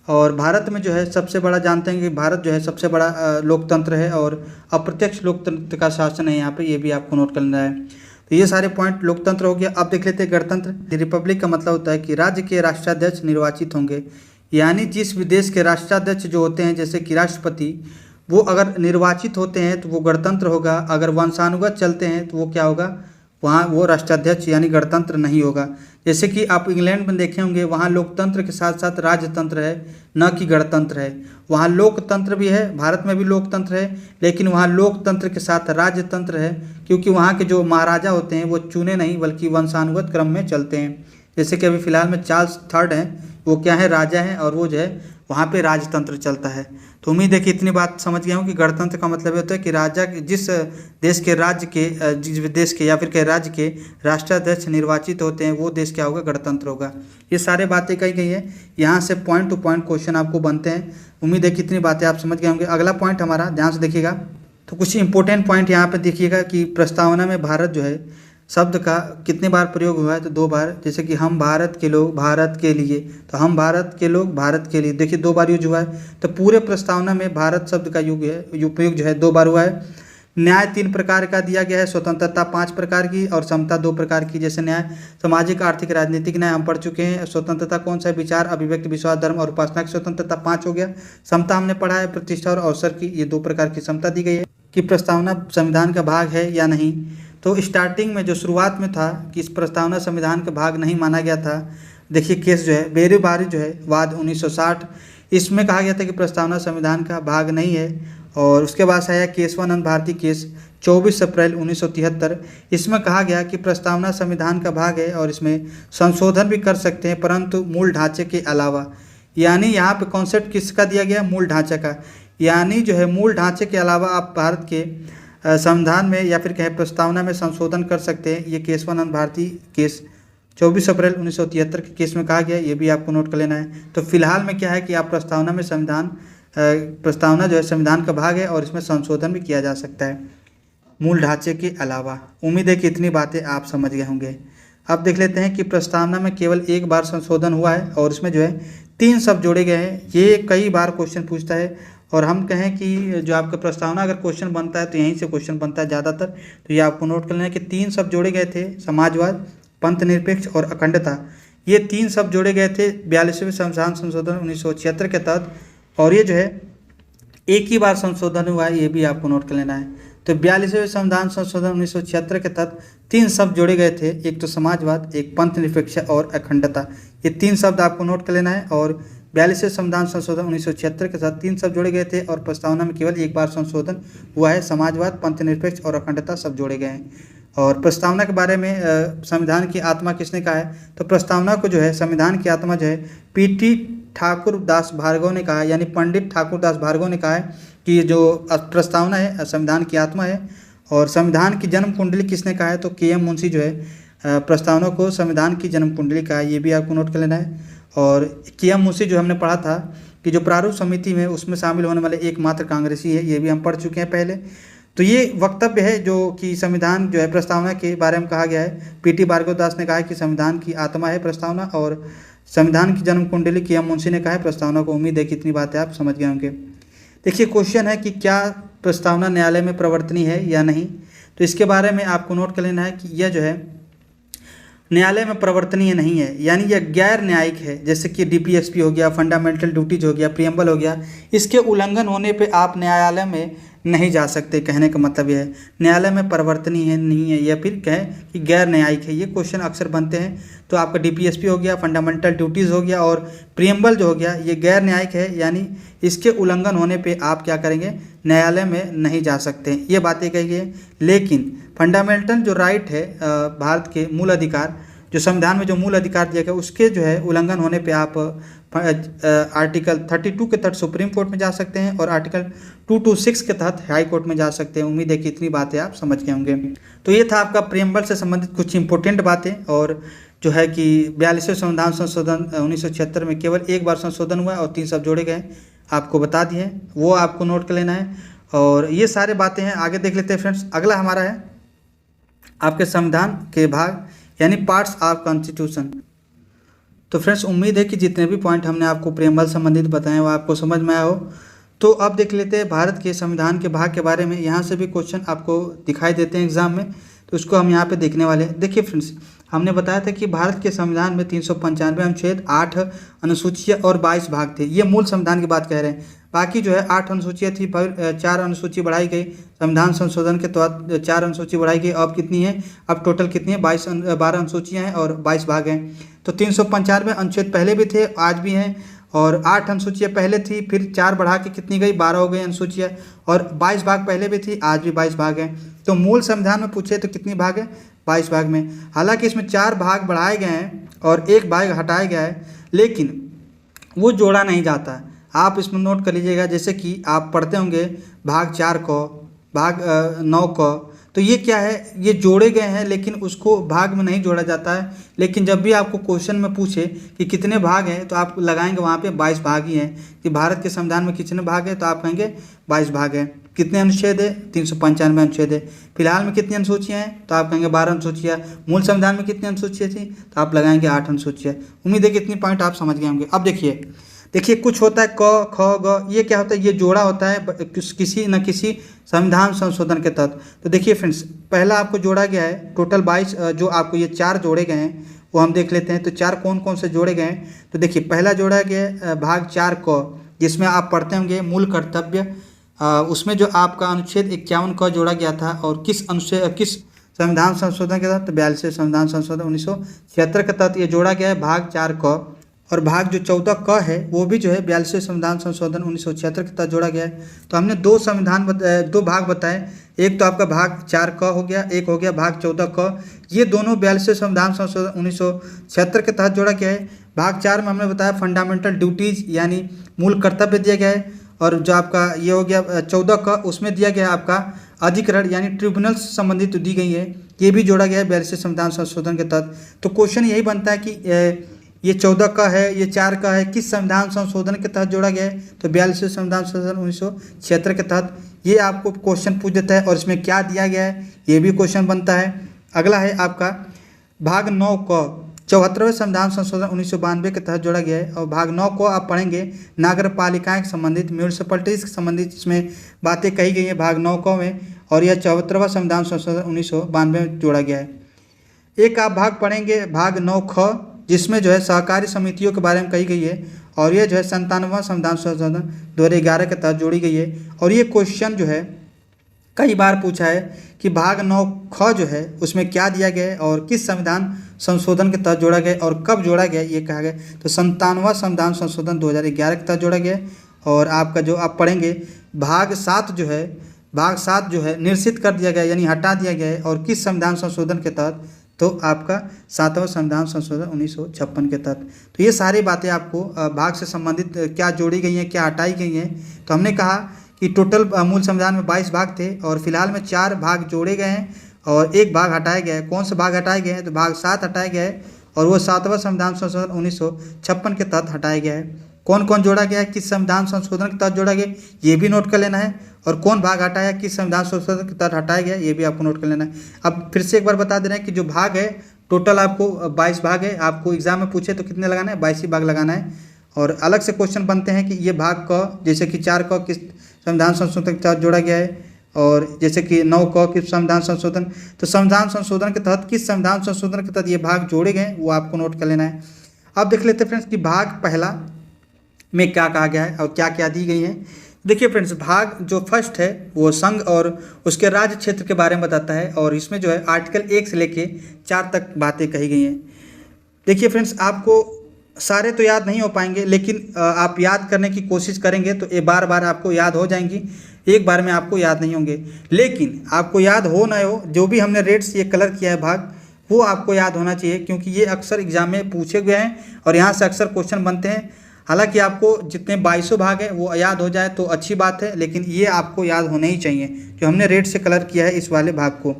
और भारत में जो है सबसे बड़ा, जानते हैं कि भारत जो है सबसे बड़ा लोकतंत्र है और अप्रत्यक्ष लोकतंत्र का शासन है यहाँ पे, ये भी आपको नोट कर लेना है। तो ये सारे पॉइंट लोकतंत्र हो गया। अब देख लेते हैं गणतंत्र। रिपब्लिक का मतलब होता है कि राज्य के राष्ट्राध्यक्ष निर्वाचित होंगे, यानी जिस भी देश के राष्ट्राध्यक्ष जो होते हैं, जैसे कि राष्ट्रपति, वो अगर निर्वाचित होते हैं तो वो गणतंत्र होगा, अगर वंशानुगत चलते हैं तो वो क्या होगा, वहाँ वो राष्ट्राध्यक्ष यानी गणतंत्र नहीं होगा। जैसे कि आप इंग्लैंड में देखे होंगे, वहाँ लोकतंत्र के साथ साथ राजतंत्र है, न कि गणतंत्र है। वहाँ लोकतंत्र भी है, भारत में भी लोकतंत्र है, लेकिन वहाँ लोकतंत्र के साथ राजतंत्र है, क्योंकि वहाँ के जो महाराजा होते हैं वो चुने नहीं बल्कि वंशानुगत क्रम में चलते हैं। जैसे कि अभी फिलहाल में चार्ल्स थर्ड हैं, वो क्या है, राजा हैं, और वो जो है वहाँ पे राजतंत्र चलता है। तो उम्मीद है कि इतनी बात समझ गया हूँ कि गणतंत्र का मतलब होता है कि राजा जिस देश के राज्य के जिस देश के या फिर के राज्य के राष्ट्राध्यक्ष निर्वाचित होते हैं वो देश क्या होगा, गणतंत्र होगा। ये सारे बातें कही गई है, यहाँ से पॉइंट टू पॉइंट क्वेश्चन आपको बनते हैं। उम्मीद है कि इतनी बातें आप समझ गए होंगे। अगला पॉइंट हमारा, ध्यान से देखिएगा, तो कुछ इंपॉर्टेंट पॉइंट यहाँ पे देखिएगा कि प्रस्तावना में भारत जो है शब्द का कितने बार प्रयोग हुआ है, तो 2 बार। जैसे कि हम भारत के लोग भारत के लिए, तो हम भारत के लोग भारत के लिए, देखिए 2 बार यूज हुआ है। तो पूरे प्रस्तावना में भारत शब्द का उपयोग जो है 2 बार हुआ है। न्याय 3 प्रकार का दिया गया है, स्वतंत्रता 5 प्रकार की और समता 2 प्रकार की। जैसे न्याय सामाजिक, आर्थिक, राजनीतिक न्याय हम पढ़ चुके हैं। स्वतंत्रता कौन सा है, विचार, अभिव्यक्ति, विश्वास, धर्म और उपासना की स्वतंत्रता 5 हो गया। समता हमने पढ़ा है, प्रतिष्ठा और अवसर की, ये 2 प्रकार की समता दी गई है। कि प्रस्तावना संविधान का भाग है या नहीं, तो स्टार्टिंग में जो शुरुआत में था कि इस प्रस्तावना संविधान का भाग नहीं माना गया था। देखिए केस जो है बेरीबारी जो है वाद 1960, इसमें कहा गया था कि प्रस्तावना संविधान का भाग नहीं है। और उसके बाद आया केशवानंद भारती केस 24 अप्रैल 1973, इसमें कहा गया कि प्रस्तावना संविधान का भाग है और इसमें संशोधन भी कर सकते हैं परंतु मूल ढांचे के अलावा। यानी यहाँ पे कॉन्सेप्ट किसका दिया गया, मूल ढांचे का। यानी जो है मूल ढांचे के अलावा आप भारत के संविधान में या फिर कहें प्रस्तावना में संशोधन कर सकते हैं। ये केशवानंद भारती केस 24 अप्रैल 1973 के केस में कहा गया, ये भी आपको नोट कर लेना है। तो फिलहाल में क्या है कि आप प्रस्तावना में प्रस्तावना जो है संविधान का भाग है और इसमें संशोधन भी किया जा सकता है मूल ढांचे के अलावा। उम्मीद है कि इतनी बातें आप समझ गए होंगे। अब देख लेते हैं कि प्रस्तावना में केवल 1 बार संशोधन हुआ है और इसमें जो है 3 शब्द जोड़े गए हैं। ये कई बार क्वेश्चन पूछता है और हम कहें कि जो आपका प्रस्तावना अगर क्वेश्चन बनता है तो यहीं से क्वेश्चन बनता है ज़्यादातर। तो ये आपको नोट कर लेना है कि 3 शब्द जोड़े गए थे, समाजवाद, पंथ निरपेक्ष और अखंडता। ये 3 शब्द जोड़े गए थे 42वें संविधान संशोधन 1976 के तहत। और ये जो है एक ही बार संशोधन हुआ है, ये भी आपको नोट कर लेना है। तो 42वें संविधान संशोधन 1976 के तहत 3 शब्द जोड़े गए थे, एक तो समाजवाद, एक पंथ निरपेक्ष और अखंडता। ये 3 शब्द आपको नोट कर लेना है। और 42वें संविधान संशोधन 1976 के साथ 3 शब्द जोड़े गए थे और प्रस्तावना में केवल 1 बार संशोधन हुआ है, समाजवाद, पंथ निरपेक्ष और अखंडता सब जोड़े गए हैं। और प्रस्तावना के बारे में संविधान की आत्मा किसने कहा है, तो प्रस्तावना को जो है संविधान की आत्मा जो है पीटी ठाकुर दास भार्गव ने कहा है, यानी पंडित ठाकुर दास भार्गव ने कहा है कि जो प्रस्तावना है संविधान की आत्मा है। और संविधान की जन्म कुंडली किसने कहा है, तो के एम मुंशी जो है प्रस्तावना को संविधान की जन्म कुंडली कहा है, ये भी आपको नोट कर लेना है। और के एम मुंशी जो हमने पढ़ा था कि जो प्रारूप समिति में उसमें शामिल होने वाले एकमात्र कांग्रेसी है, ये भी हम पढ़ चुके हैं पहले। तो ये वक्तव्य है जो कि संविधान जो है प्रस्तावना के बारे में कहा गया है। पीटी भार्गव दास ने कहा है कि संविधान की आत्मा है प्रस्तावना, और संविधान की जन्म कुंडली के एम मुंशी ने कहा है प्रस्तावना को। उम्मीद है कि इतनी बातें आप समझ गए होंगे। देखिए क्वेश्चन है कि क्या प्रस्तावना न्यायालय में प्रवर्तनीय है या नहीं, तो इसके बारे में आपको नोट कर लेना है कि यह जो है न्यायालय में प्रवर्तनीय नहीं है, यानी यह गैर न्यायिक है। जैसे कि डीपीएसपी हो गया, फंडामेंटल ड्यूटीज हो गया, प्रियम्बल हो गया, इसके उल्लंघन होने पे आप न्यायालय में नहीं जा सकते। कहने का मतलब यह है न्यायालय में परिवर्तनीय है नहीं है, या फिर कहें कि गैर न्यायिक है। ये क्वेश्चन अक्सर बनते हैं। तो आपका डीपीएसपी हो गया, फंडामेंटल ड्यूटीज़ हो गया और प्रियम्बल जो हो गया, ये गैर न्यायिक है, यानी इसके उल्लंघन होने पे आप क्या करेंगे, न्यायालय में नहीं जा सकते। ये बातें कही गई है। लेकिन फंडामेंटल जो राइट है भारत के मूल अधिकार, जो संविधान में जो मूल अधिकार दिया गया, उसके जो है उल्लंघन होने पे आप आर्टिकल 32 के तहत सुप्रीम कोर्ट में जा सकते हैं और आर्टिकल 226 के तहत हाई कोर्ट में जा सकते हैं। उम्मीद है कि इतनी बातें आप समझ गए होंगे। तो ये था आपका प्रियम्बल से संबंधित कुछ इंपॉर्टेंट बातें। और जो है कि 42वें संविधान संशोधन 1976 में केवल 1 बार संशोधन हुआ और 3 शब्द जोड़े गए, आपको बता दिए, वो आपको नोट कर लेना है। और ये सारे बातें हैं। आगे देख लेते हैं फ्रेंड्स। अगला हमारा है आपके संविधान के भाग, यानी पार्ट्स ऑफ कॉन्स्टिट्यूशन। तो फ्रेंड्स उम्मीद है कि जितने भी पॉइंट हमने आपको प्रियम्बल संबंधित बताए वो आपको समझ में आया हो। तो अब देख लेते हैं भारत के संविधान के भाग के बारे में। यहाँ से भी क्वेश्चन आपको दिखाई देते हैं एग्जाम में, तो उसको हम यहाँ पे देखने वाले हैं। देखिए फ्रेंड्स, हमने बताया था कि भारत के संविधान में 395 अनुच्छेद, 8 अनुसूचियाँ और 22 भाग थे। ये मूल संविधान की बात कह रहे हैं। बाकी जो है 8 अनुसूचियाँ थी, 4 अनुसूची बढ़ाई गई संविधान संशोधन के तहत, 4 अनुसूची बढ़ाई गई। अब कितनी है, अब टोटल कितनी है, 12 अनुसूचियाँ हैं और 22 भाग हैं। तो 395 अनुच्छेद पहले भी थे, आज भी हैं। और 8 अनुसूचियाँ पहले थी, फिर 4 बढ़ा के कितनी गई, 12 हो गई अनुसूचियाँ। और 22 भाग पहले भी थी, आज भी 22 भाग हैं। तो मूल संविधान में पूछे तो कितनी भाग है, 22 भाग में। हालांकि इसमें 4 भाग बढ़ाए गए हैं और 1 भाग हटाया गया है, लेकिन वो जोड़ा नहीं जाता है। आप इसमें नोट कर लीजिएगा, जैसे कि आप पढ़ते होंगे भाग 4 को, भाग 9 को, तो ये क्या है, ये जोड़े गए हैं लेकिन उसको भाग में नहीं जोड़ा जाता है। लेकिन जब भी आपको क्वेश्चन में पूछे कि कितने भाग हैं तो आप लगाएंगे वहाँ पे 22 भाग ही हैं, कि भारत के संविधान में कितने भाग हैं तो आप कहेंगे 22 भाग हैं। कितने अनुच्छेद है, 395 अनुच्छेद है। फिलहाल में कितनी अनुसूचियाँ हैं तो आप कहेंगे 12 अनुसूचियाँ। मूल संविधान में कितनी अनुसूचियाँ थी तो आप लगाएंगे 8 अनुसूचियाँ। उम्मीद है कि इतनी पॉइंट आप समझ गए होंगे। अब देखिए कुछ होता है क ख ग, ये क्या होता है, ये जोड़ा होता है किसी न किसी संविधान संशोधन के तहत। तो देखिए फ्रेंड्स, पहला आपको जोड़ा गया है टोटल 22, जो आपको ये 4 जोड़े गए हैं वो हम देख लेते हैं। तो 4 कौन कौन से जोड़े गए हैं, तो देखिए पहला जोड़ा गया है भाग 4 क, जिसमें आप पढ़ते होंगे मूल कर्तव्य। उसमें जो आपका अनुच्छेद 51 क जोड़ा गया था, और किस अनुच्छेद, किस संविधान संशोधन के तहत, 42वें संविधान संशोधन 1976 के तहत ये जोड़ा गया है भाग 4 क। और भाग जो 14 क है वो भी जो है 42वें संविधान संशोधन 1976 के तहत जोड़ा गया है। तो हमने 2 भाग बताए, एक तो आपका भाग 4 क हो गया, एक हो गया भाग 14 क। ये दोनों 42वें संविधान संशोधन 1976 के तहत जोड़ा गया है। भाग 4 में हमने बताया फंडामेंटल ड्यूटीज यानी मूल कर्तव्य दिया गया है। और जो आपका ये हो गया 14 क, उसमें दिया गया आपका अधिकरण यानी ट्रिब्यूनल से संबंधित दी गई है, ये भी जोड़ा गया है 42वें संविधान संशोधन के तहत। तो क्वेश्चन यही बनता है कि ये 14 का है, ये 4 का है, किस संविधान संशोधन के तहत जोड़ा गया है, तो 42वें संविधान संशोधन 1976 के तहत ये आपको क्वेश्चन पूछ देता है। और इसमें क्या दिया गया है ये भी क्वेश्चन बनता है। अगला है आपका भाग 9 क, 74वें संविधान संशोधन 1992 के तहत जोड़ा गया है। और भाग 9 को आप पढ़ेंगे नगर पालिकाएँ से संबंधित, म्यूनिसिपलिटीज से संबंधित इसमें बातें कही गई हैं भाग 9 क में, और यह 74वां संविधान संशोधन 1992 में जोड़ा गया है। एक आप भाग पढ़ेंगे भाग 9 ख, जिसमें जो है सहकारी समितियों के बारे में कही गई है, और ये जो है 97वां संविधान संशोधन 2011 के तहत जोड़ी गई है। और ये क्वेश्चन जो है कई बार पूछा है कि भाग 9 ख जो है उसमें क्या दिया गया है और किस संविधान संशोधन के तहत जोड़ा गया और कब जोड़ा गया, ये कहा गया। तो 97वां संविधान संशोधन 2011 के तहत जोड़ा गया। और आपका जो आप पढ़ेंगे भाग 7 जो है, भाग 7 जो है निरसित कर दिया गया यानी हटा दिया गया है, और किस संविधान संशोधन के तहत, तो आपका 7वां संविधान संशोधन 1956 के तहत। तो ये सारी बातें आपको भाग से संबंधित क्या जोड़ी गई हैं, क्या हटाई गई हैं। तो हमने कहा कि टोटल मूल संविधान में 22 भाग थे, और फिलहाल में 4 भाग जोड़े गए हैं और 1 भाग हटाया गया है। कौन से भाग हटाए गए हैं, तो भाग 7 हटाया गया है, और वो 7वां संविधान संशोधन 1956 के तहत हटाया गया है। कौन कौन जोड़ा गया है, किस संविधान संशोधन के तहत जोड़ा गया, ये भी नोट कर लेना है। और कौन भाग हटाया, किस संविधान संशोधन के तहत हटाया गया, ये भी आपको नोट कर लेना है। अब फिर से एक बार बता दे रहे हैं कि जो भाग है टोटल आपको 22 भाग है। आपको एग्जाम में पूछे तो कितने लगाना है, 22 ही भाग लगाना है। और अलग से क्वेश्चन बनते हैं कि ये भाग क, जैसे कि 4 क किस संविधान संशोधन के तहत जोड़ा गया है, और जैसे कि 9 क किस संविधान संशोधन, तो संविधान संशोधन के तहत किस संविधान संशोधन के तहत ये भाग जोड़े गए वो आपको नोट कर लेना है। अब देख लेते हैं फ्रेंड्स कि भाग पहला में क्या कहा गया है और क्या क्या दी गई है। देखिए फ्रेंड्स, भाग जो फर्स्ट है वो संघ और उसके राज्य क्षेत्र के बारे में बताता है, और इसमें जो है आर्टिकल 1 से लेके 4 तक बातें कही गई हैं। देखिए फ्रेंड्स, आपको सारे तो याद नहीं हो पाएंगे, लेकिन आप याद करने की कोशिश करेंगे तो ये बार बार आपको याद हो जाएंगी, एक बार में आपको याद नहीं होंगे। लेकिन आपको याद हो ना हो, जो भी हमने रेड से ये कलर किया है भाग, वो आपको याद होना चाहिए, क्योंकि ये अक्सर एग्जाम में पूछे गए हैं और यहाँ से अक्सर क्वेश्चन बनते हैं। हालांकि आपको जितने 22 भाग है वो याद हो जाए तो अच्छी बात है, लेकिन ये आपको याद होने ही चाहिए जो हमने रेड से कलर किया है इस वाले भाग को।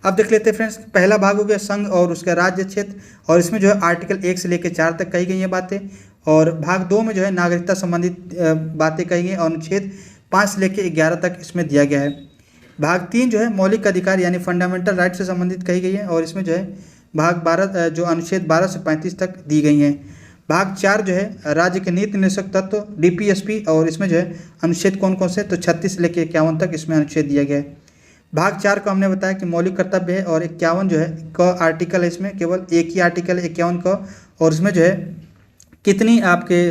अब देख लेते हैं फ्रेंड्स, पहला भाग हो गया संघ और उसका राज्य क्षेत्र, और इसमें जो है आर्टिकल 1 से लेकर 4 तक कही गई हैं बातें। और भाग 2 में जो है नागरिकता संबंधित बातें कही गई और अनुच्छेद 5 से लेकर 11 तक इसमें दिया गया है। भाग 3 जो है मौलिक अधिकार यानी फंडामेंटल राइट से संबंधित कही गई है, और इसमें जो है भाग 12 जो अनुच्छेद 12 से 35 तक दी गई हैं। भाग 4 जो है राज्य के नीति निर्देशक तत्व DPSP, और इसमें जो है अनुच्छेद कौन कौन से, तो 36 से लेकर 51 तक इसमें अनुच्छेद दिया गया है। भाग 4 को हमने बताया कि मौलिक कर्तव्य है, और 51 जो है क आर्टिकल है, इसमें केवल एक ही आर्टिकल है 51 का, और इसमें जो है कितनी आपके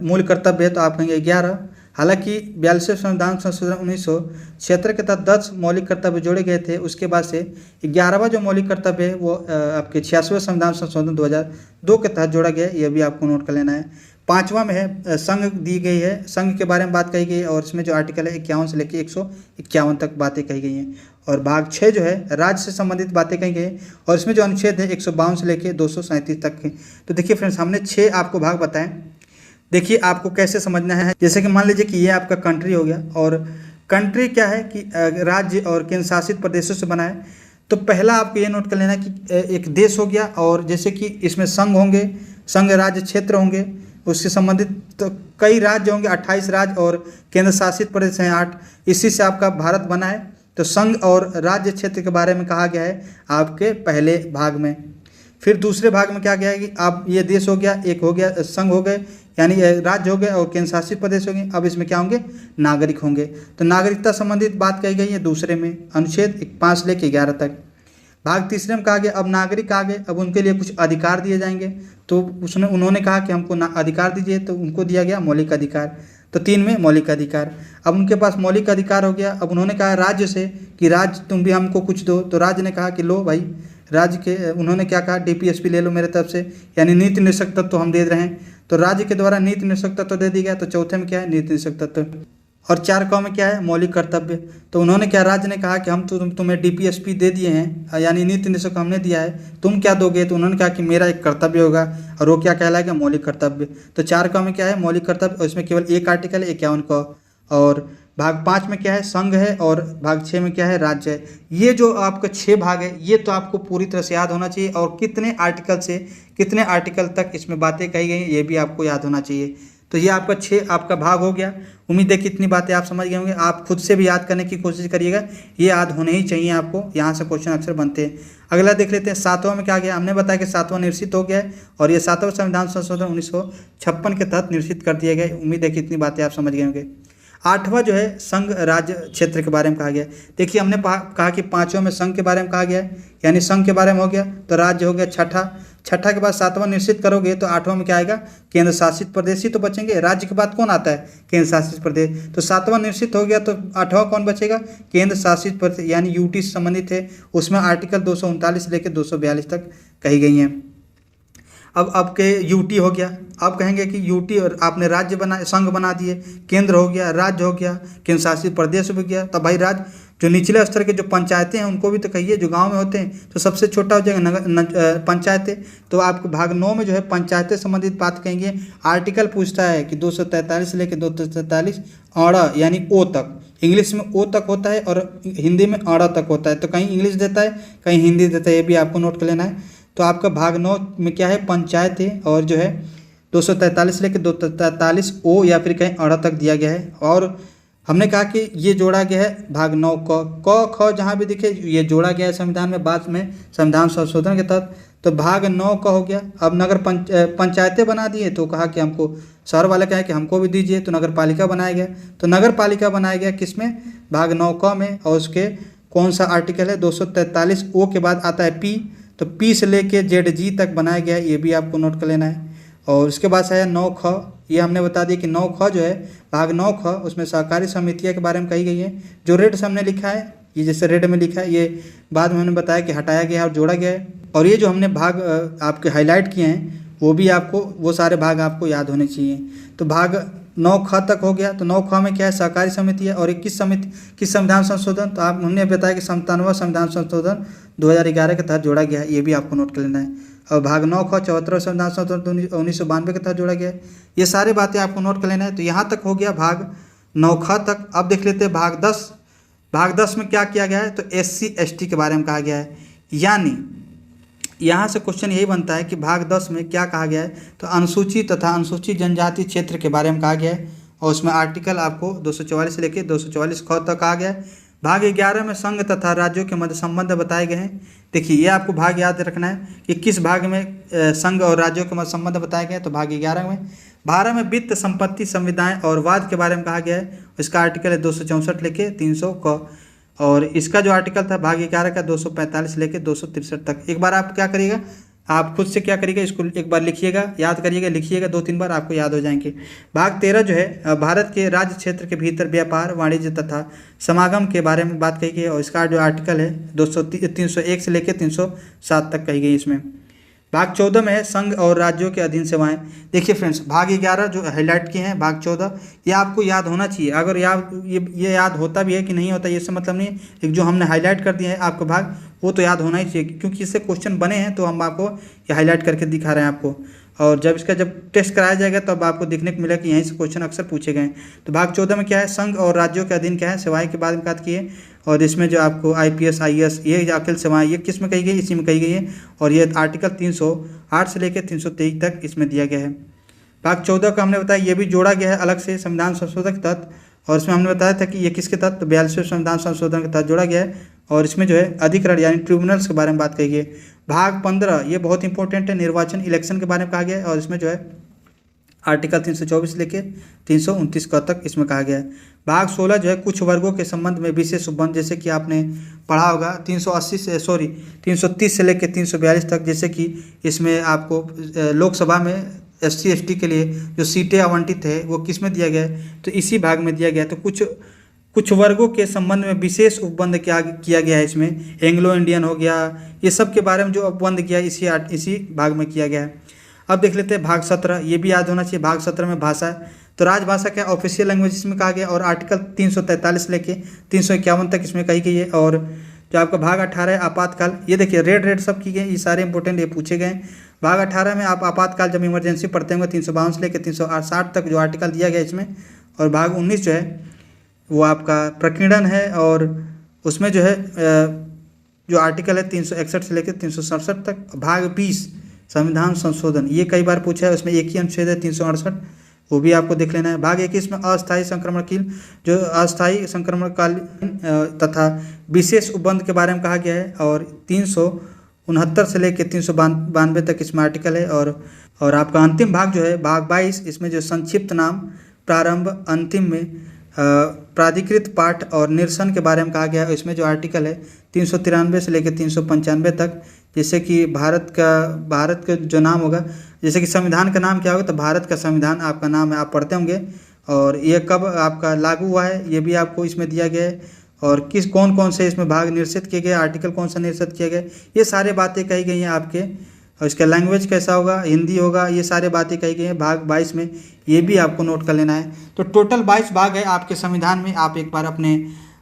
मूल कर्तव्य है, तो आप कहेंगे 11। हालांकि 42वें संविधान संशोधन 1976 के तहत 10 मौलिक कर्तव्य जोड़े गए थे, उसके बाद से 11वां जो मौलिक कर्तव्य है वो आपके 86वें संविधान संशोधन 2002 के तहत जोड़ा गया है, यह भी आपको नोट कर लेना है। 5वां में है संघ दी गई है, संघ के बारे में बात कही गई है और इसमें जो आर्टिकल है 51 से लेकर 151 तक बातें कही गई हैं। और भाग 6 जो है राज्य से संबंधित बातें कही गई हैं और इसमें जो अनुच्छेद है 152 से लेकर 237 तक के। तो देखिए फ्रेंड्स, हमने 6 आपको भाग बताएं। देखिए आपको कैसे समझना है, जैसे कि मान लीजिए कि ये आपका कंट्री हो गया, और कंट्री क्या है कि राज्य और केंद्र शासित प्रदेशों से बना है। तो पहला आपको ये नोट कर लेना कि एक देश हो गया, और जैसे कि इसमें संघ होंगे, संघ राज्य क्षेत्र होंगे, उससे संबंधित तो कई राज्य होंगे, 28 राज्य, और केंद्र शासित प्रदेश हैं 8। इसी से आपका भारत बना है। तो संघ और राज्य क्षेत्र के बारे में कहा गया है आपके पहले भाग में। फिर दूसरे भाग में क्या गया है कि अब ये देश हो गया, एक हो गया संघ हो गए यानी राज्य हो गए और केंद्र शासित प्रदेश हो गए। अब इसमें क्या होंगे, नागरिक होंगे। तो नागरिकता संबंधित बात कही गई है दूसरे में, अनुच्छेद 5 से लेकर 11 तक। भाग तीसरे में कहा गया अब नागरिक आ गए, अब उनके लिए कुछ अधिकार दिए जाएंगे। तो उसने उन्होंने कहा कि हमको अधिकार दीजिए, तो उनको दिया गया मौलिक अधिकार। तो 3 में मौलिक अधिकार। अब उनके पास मौलिक अधिकार हो गया। अब उन्होंने कहा राज्य से कि राज्य तुम भी हमको कुछ दो। तो राज्य ने कहा कि लो भाई, राज्य के उन्होंने क्या कहा, DPSP ले लो मेरे तरफ से, यानी नीति निर्देशक तत्व तो हम दे रहे हैं। तो राज्य के द्वारा नीति निर्देशक तत्व दे दिया गया। तो चौथे में क्या है, नीति निर्देशक तत्व। और 4 में क्या है, मौलिक कर्तव्य। तो उन्होंने क्या, राज्य ने कहा कि हम तुम्हें DPSP दे दिए हैं, यानी नीति निर्देशक हमने दिया है, तुम क्या दोगे। तो उन्होंने कहा कि मेरा एक कर्तव्य होगा, और वो क्या कहलाएगा, मौलिक कर्तव्य। तो 4 में क्या है, मौलिक कर्तव्य, और इसमें केवल एक आर्टिकल है 51 का। और भाग 5 में क्या है, संघ है, और भाग 6 में क्या है, राज्य है। ये जो आपका 6 भाग है, ये तो आपको पूरी तरह से याद होना चाहिए, और कितने आर्टिकल से कितने आर्टिकल तक इसमें बातें कही गई हैं ये भी आपको याद होना चाहिए। तो ये आपका 6 आपका भाग हो गया। उम्मीद है कि इतनी बातें आप समझ गए होंगे। आप खुद से भी याद करने की कोशिश करिएगा, ये याद होने ही चाहिए आपको, यहाँ से क्वेश्चन अक्सर बनते हैं। अगला देख लेते हैं 7वां में क्या गया। हमने बताया कि 7वां निश्चित हो गया है, और ये 7वां संविधान संशोधन 1956 के तहत निश्चित कर दिया गया। उम्मीद है कि इतनी बातें आप समझ गए होंगे। 8वां जो है संघ राज्य क्षेत्र के बारे में कहा गया है। देखिए हमने कहा कि 5वां में संघ के बारे में कहा गया है, यानी संघ के बारे में हो गया। तो राज्य हो गया छठा के बाद 7वां निश्चित करोगे तो 8वां में क्या आएगा, केंद्र शासित प्रदेश ही तो बचेंगे। राज्य के बाद कौन आता है, केंद्र शासित प्रदेश। तो 7वां निश्चित हो गया, तो 8वां कौन बचेगा, केंद्र शासित प्रदेश, यानी UT से संबंधित है। उसमें आर्टिकल 239 से लेकर 242 तक कही गई हैं। अब आपके UT हो गया। अब कहेंगे कि UT और आपने राज्य बना, संघ बना दिए, केंद्र हो गया, राज्य हो गया, केंद्र शासित प्रदेश हो गया। तब भाई राज्य जो निचले स्तर के जो पंचायतें हैं उनको भी तो कहिए, जो गांव में होते हैं, तो सबसे छोटा हो जाएगा पंचायतें। तो आपको भाग 9 में जो है पंचायतें संबंधित बात कहेंगे। आर्टिकल पूछता है कि 243 से लेकर 243 अड़ा यानी ओ तक, इंग्लिश में ओ तक होता है और हिंदी में अड़ा तक होता है। तो कहीं इंग्लिश देता है, कहीं हिंदी देता है, ये भी आपको नोट कर लेना है। तो आपका भाग 9 में क्या है, पंचायत है, और जो है 243 से लेकर 243 ओ या फिर कहीं अड़ा तक दिया गया है। और हमने कहा कि ये जोड़ा गया है भाग 9 क ख जहाँ भी दिखे ये जोड़ा गया है संविधान में, बाद में संविधान संशोधन के तहत। तो भाग 9 का हो गया। अब नगर पंचायतें बना दिए, तो कहा कि हमको शहर वाले कहे कि हमको भी दीजिए, तो नगर पालिका बनाया गया। तो नगर पालिका बनाया गया किसमें, भाग 9 क में। और उसके कौन सा आर्टिकल है, 243 ओ के बाद आता है P। तो P से लेके ZG तक बनाया गया है, ये भी आपको नोट कर लेना है। और उसके बाद है 9 ख। ये हमने बता दिया कि 9 ख जो है, भाग 9 ख, उसमें सहकारी समितियाँ के बारे में कही गई है। जो रेड से हमने लिखा है, ये जैसे रेड में लिखा है, ये बाद में हमने बताया कि हटाया गया है और जोड़ा गया है। और ये जो हमने भाग आपके हाईलाइट किए हैं, वो भी आपको, वो सारे भाग आपको याद होने चाहिए। तो भाग 9 ख तक हो गया। तो 9 ख में क्या है, सहकारी समिति है। और एक किस संविधान संशोधन, तो आप हमने बताया कि 97वां संविधान संशोधन 2011 के तहत जोड़ा गया है, ये भी आपको नोट कर लेना है। और भाग 9 ख 74वां संविधान संशोधन 1992 के तहत जोड़ा गया है। ये सारे बातें आपको नोट कर लेना है। तो यहाँ तक हो गया भाग 9 ख तक। अब देख लेते हैं भाग 10। भाग 10 में क्या किया गया है, तो SC ST के बारे में कहा गया है। यानी यहाँ से क्वेश्चन यही बनता है कि भाग 10 में क्या कहा गया है, तो अनुसूचित तथा अनुसूचित जनजाति क्षेत्र के बारे में कहा गया है। और उसमें आर्टिकल आपको 244 से लेकर 244 ख तक कहा गया है। भाग 11 में संघ तथा राज्यों के मध्य संबंध बताए गए हैं। देखिए ये आपको भाग याद रखना है कि किस भाग में संघ और राज्यों के मध्य संबंध बताए गए हैं। तो भाग 11 में। 12 में वित्त, संपत्ति, संविदाएं और वाद के बारे में कहा गया है। इसका आर्टिकल है 264 लेके 300 क। और इसका जो आर्टिकल था भाग 11 का 245 लेके 263 तक। एक बार आप क्या करिएगा, आप खुद से क्या करिएगा, इसको एक बार लिखिएगा, याद करिएगा, लिखिएगा 2-3 बार, आपको याद हो जाएंगे। भाग 13 जो है भारत के राज्य क्षेत्र के भीतर व्यापार, वाणिज्य तथा समागम के बारे में बात कही गई है। और इसका जो आर्टिकल है 301 से लेकर 307 तक कही गई इसमें। भाग 14 में है संघ और राज्यों के अधीन सेवाएं। देखिए फ्रेंड्स, भाग 11 जो हाईलाइट किए हैं, भाग 14 ये आपको याद होना चाहिए। अगर ये याद होता भी है कि नहीं होता, ये इससे मतलब नहीं है। एक जो हमने हाईलाइट कर दिया है आपका भाग, वो तो याद होना ही चाहिए, क्योंकि इससे क्वेश्चन बने हैं तो हम आपको ये हाईलाइट करके दिखा रहे हैं आपको। और जब इसका जब टेस्ट कराया जाएगा तब आपको देखने को मिलेगा कि यहीं से क्वेश्चन अक्सर पूछे गए हैं। तो भाग 14 में क्या है, संघ और राज्यों के अधीन क्या है, सेवाएं के बारे में बात की है। और इसमें जो आपको IPS IAS ये जो अखिल सेवाएं ये किस में कही गई, इसी में कही गई है। और ये आर्टिकल 308 से लेकर 323 तक इसमें दिया गया है। भाग 14 का हमने बताया ये भी जोड़ा गया है अलग से संविधान संशोधन के तहत, और इसमें हमने बताया था कि ये किसके तहत, तो 42वें संविधान संशोधन के तहत जोड़ा गया है। और इसमें जो है अधिकरण यानी ट्रिब्यूनल्स के बारे में बात कही गई है। भाग 15 ये बहुत इंपॉर्टेंट है, निर्वाचन इलेक्शन के बारे में कहा गया है। और इसमें जो है आर्टिकल 324 लेके 329 का तक इसमें कहा गया है। भाग 16 जो है कुछ वर्गों के संबंध में विशेष उपबंध, जैसे कि आपने पढ़ा होगा 330 से लेकर 342 तक। जैसे कि इसमें आपको लोकसभा में SC ST के लिए जो सीटें आवंटित है वो किस में दिया गया है, तो इसी भाग में दिया गया है। तो कुछ वर्गों के संबंध में विशेष उपबंध किया गया है। इसमें एंग्लो इंडियन हो गया, ये सब के बारे में जो उपबंध किया इसी भाग में किया गया है। अब देख लेते हैं भाग 17, ये भी याद होना चाहिए। भाग 17 में भाषा है, तो राजभाषा क्या ऑफिशियल लैंग्वेज इसमें कहा गया। और आर्टिकल 343 लेके 351 तक इसमें कही गई है। और जो आपका भाग 18 है आपातकाल, ये देखिए रेड सब की गए, ये सारे इंपॉर्टेंट ये पूछे गए। भाग 18 में आप आपातकाल जब इमरजेंसी पढ़ते होंगे 352 से लेकर 360 तक जो आर्टिकल दिया गया इसमें। और भाग 19 जो है वो आपका प्रकीर्णन है, और उसमें जो है जो आर्टिकल है 361 से लेकर 367 तक। भाग 20 संविधान संशोधन, ये कई बार पूछा है, उसमें एक ही अनुच्छेद है 368, वो भी आपको देख लेना है। भाग 21 में अस्थायी संक्रमणशील जो अस्थायी संक्रमणकालीन तथा विशेष उपबंध के बारे में कहा गया है। और 369 से लेकर 392 तक इसमें आर्टिकल है। और आपका अंतिम भाग जो है भाग 22, इसमें जो संक्षिप्त नाम प्रारंभ अंतिम में प्राधिकृत पाठ और निरसन के बारे में कहा गया है। इसमें जो आर्टिकल है 393 से लेकर 395 तक। जैसे कि भारत का जो नाम होगा, जैसे कि संविधान का नाम क्या होगा, तो भारत का संविधान आपका नाम है, आप पढ़ते होंगे। और ये कब आपका लागू हुआ है ये भी आपको इसमें दिया गया है। और कौन कौन से इसमें भाग निरसित किए गए, आर्टिकल कौन सा निरसित किया गया, ये सारे बातें कही गई हैं आपके। और इसका लैंग्वेज कैसा होगा, हिंदी होगा, ये सारे बातें कही गई हैं भाग 22 में, ये भी आपको नोट कर लेना है। तो टोटल 22 भाग है आपके संविधान में। आप एक बार अपने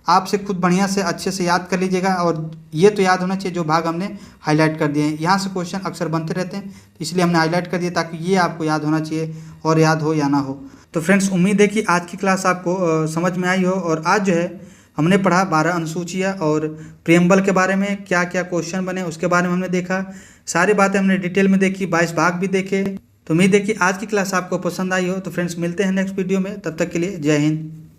आप से खुद बढ़िया से अच्छे से याद कर लीजिएगा। और ये तो याद होना चाहिए जो भाग हमने हाईलाइट कर दिए हैं। यहाँ से क्वेश्चन अक्सर बनते रहते हैं, इसलिए हमने हाईलाइट कर दिया ताकि ये आपको याद होना चाहिए, और याद हो या ना हो। तो फ्रेंड्स, उम्मीद है कि आज की क्लास आपको समझ में आई हो। और आज जो है हमने पढ़ा 12 अनुसूचियाँ और प्रियम्बल के बारे में क्या क्या क्वेश्चन बने उसके बारे में हमने देखा। सारी बातें हमने डिटेल में देखी, 22 भाग भी देखे। तो उम्मीद है कि आज की क्लास आपको पसंद आई हो। तो फ्रेंड्स, मिलते हैं नेक्स्ट वीडियो में, तब तक के लिए जय हिंद।